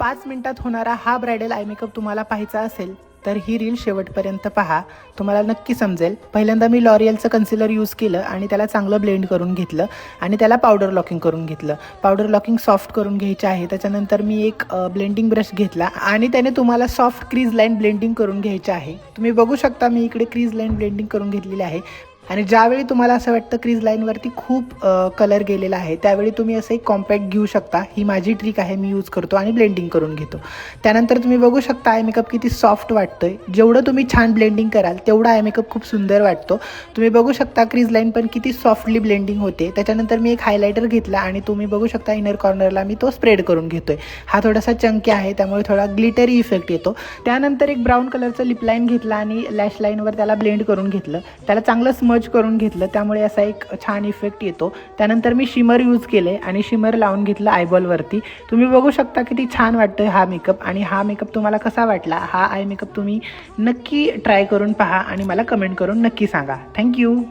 5 मिनिटात होणारा हा ब्रायडल आय मेकअप तुम्हाला पाहायचा असेल तर ही रील शेवटपर्यंत पहा, तुम्हाला नक्की समजेल। पहिल्यांदा मी लॉरियलचं कन्सिलर यूज केलं आणि त्याला चांगलं ब्लेंड करून घेतलं आणि त्याला पावडर लॉकिंग करून घेतलं। पावडर लॉकिंग सॉफ्ट करून घ्यायची आहे। त्याच्यानंतर मी एक ब्लेंडिंग ब्रश घेतला आणि त्याने तुम्हाला सॉफ्ट क्रीज लाईन ब्लेंडिंग करून घ्यायची आहे। तुम्ही बघू शकता मी इकडे क्रीज लाईन ब्लेंडिंग करून घेतलेली आहे। आणि ज्यावेळी तुम्हाला असं वाटतं क्रीज लाईनवरती खूप कलर गेलेला आहे त्यावेळी तुम्ही असं एक कॉम्पॅक्ट घेऊ शकता। ही माझी ट्रिक आहे, मी यूज करतो आणि ब्लेंडिंग करून घेतो। त्यानंतर तुम्ही बघू शकता आय मेकअप किती सॉफ्ट वाटतोय। जेवढं तुम्ही छान ब्लेंडिंग कराल तेवढा आय मेकअप खूप सुंदर वाटतो। तुम्ही बघू शकता क्रीज लाईन पण किती सॉफ्टली ब्लेंडिंग होते। त्याच्यानंतर मी एक हायलायटर घेतला आणि तुम्ही बघू शकता इनर कॉर्नरला मी तो स्प्रेड करून घेतोय। हा थोडासा चंकी आहे त्यामुळे थोडा ग्लिटरी इफेक्ट येतो। त्यानंतर एक ब्राऊन कलरचं लिप लाईन घेतला आणि लॅश लाईनवर त्याला ब्लेंड करून घेतलं। त्याला चांगलं स्मज करून घेतलं त्यामुळे असा एक छान इफेक्ट येतो। त्यानंतर मी शिमर यूज केले आणि शिमर लावून घेतलं आयबॉलवरती। तुम्ही बघू शकता किती छान वाटतोय हा मेकअप। आणि हा मेकअप तुम्हाला कसा वाटला, हा आय मेकअप तुम्ही नक्की ट्राय करून पहा आणि मला कमेंट करून नक्की सांगा। थँक्यू।